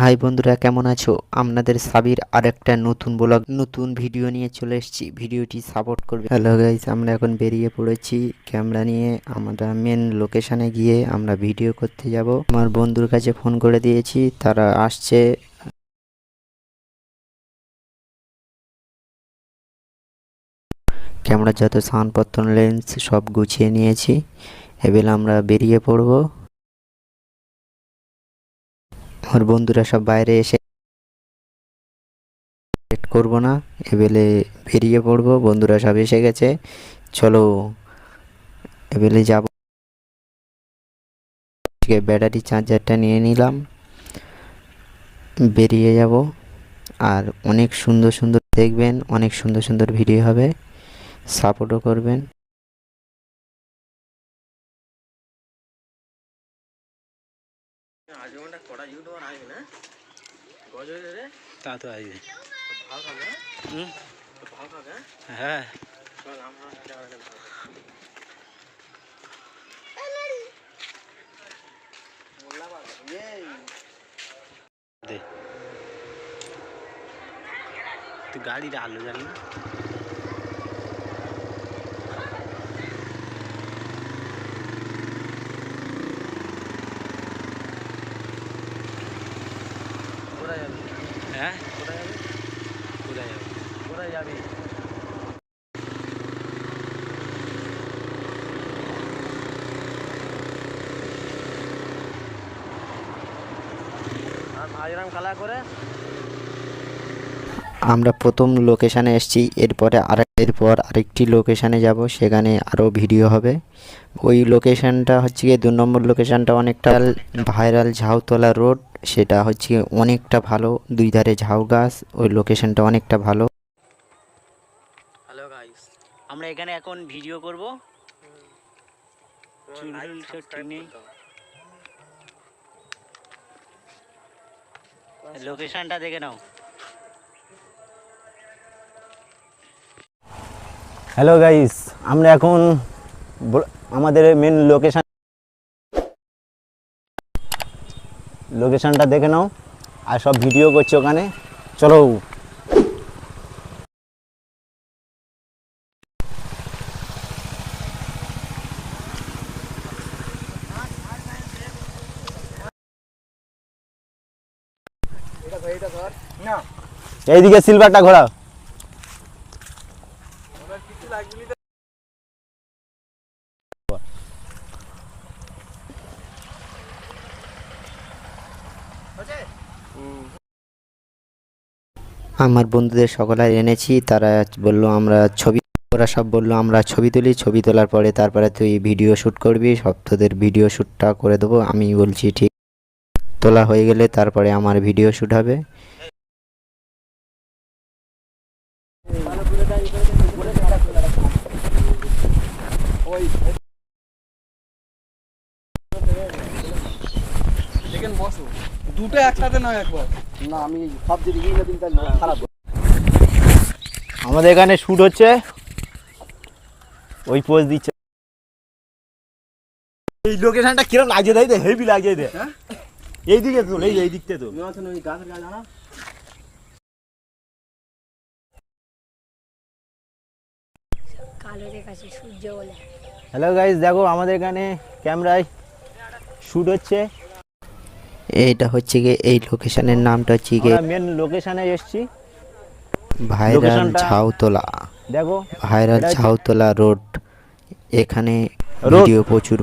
High বন্ধুরা, কেমন আছো? আপনাদের সাবির আরেকটা নতুন ব্লগ নতুন ভিডিও নিয়ে চলে এসেছি। ভিডিওটি সাপোর্ট করবে। হ্যালো গাইস, আমরা এখন বেরিয়ে পড়েছি ক্যামেরা নিয়ে। আমরা মেন লোকেশনে গিয়ে আমরা ভিডিও করতে যাব। আমার বন্ধুর কাছে ফোন করে দিয়েছি, তারা আসছে। ক্যামেরার যত সাউন্ডপত্র লেন্স সব গুছিয়ে নিয়েছি। এবার আমরা বেরিয়ে পড়ব। আমার বন্ধুরা সব বাইরে এসে করব না, এবেলে বেরিয়ে পড়বো। বন্ধুরা সব এসে গেছে, চলো এবেলে যাব। ব্যাটারি চার্জারটা নিয়ে নিলাম, বেরিয়ে যাব। আর অনেক সুন্দর সুন্দর দেখবেন, অনেক সুন্দর সুন্দর ভিডিও হবে, সাপোর্টও করবেন। তা তো আসবে। হ্যাঁ, তুই গাড়িটা আলো জানি না। হ্যাঁ, কোথায় যাবে? কোথায় যাবে? কোথায় যাবে? আর ভাইরাম খেলা করে। আমরা প্রথম লোকেশানে এসেছি, এরপর আরেকটি লোকেশানে যাব, সেখানে আরও ভিডিও হবে। ওই লোকেশানটা হচ্ছে গিয়ে 2 নম্বর লোকেশানটা অনেকটা ভাইরাল, ঝাউতলা রোড। সেটা হচ্ছে অনেকটা ভালো, দুই ধারে ঝাউ গাছ। ওই লোকেশানটা অনেকটা ভালো। হ্যালো গাইস, আমরা এখানে এখন ভিডিও করব। লোকেশনটা দেখে নাও। হ্যালো গাইস, আমরা এখন আমাদের মেন লোকেশনটা দেখে নাও। আর সব ভিডিও করছে ওখানে, চলো। এইদিকে সিলভারটা ঘোরাও। আমার বন্ধুদের সকলে এনেছি, তারা বলল আমরা ছবি, ওরা সব বললো আমরা ছবি তুলি। ছবি তোলার পরে তারপরে তুই ভিডিও শ্যুট করবি, সব তোদের ভিডিও শ্যুটটা করে দেবো। আমি বলছি ঠিক। তোলা হয়ে গেলে তারপরে আমার ভিডিও শ্যুট হবে। দুটো একসাথে নয় একবার না, আমি সব যদি গিয়ে দিন তাহলে খারাপ। আমাদের এখানে শ্যুট হচ্ছে, ওই পোজ দিচ্ছে। এই লোকেশনটা কিরকম লাগিয়ে দেয়, হেভি লাগিয়ে দেয়। এইদিকে তো এই দিকতে তো ওই গাছের গাছ জানা। হ্যালো গাইস, দেখো আমাদের এখানে ক্যামেরায় শ্যুট হচ্ছে। এইটা হচ্ছে গিয়ে এই লোকেশনের নামটা হচ্ছে গিয়ে আমরা মেন লোকেশনে এসেছি। ভাইরাল লোকেশনটা ঝাউতলা। দেখো, ভাইরাল এটা হচ্ছে ঝাউতলা রোড। এখানে রোড। ভিডিও প্রচুর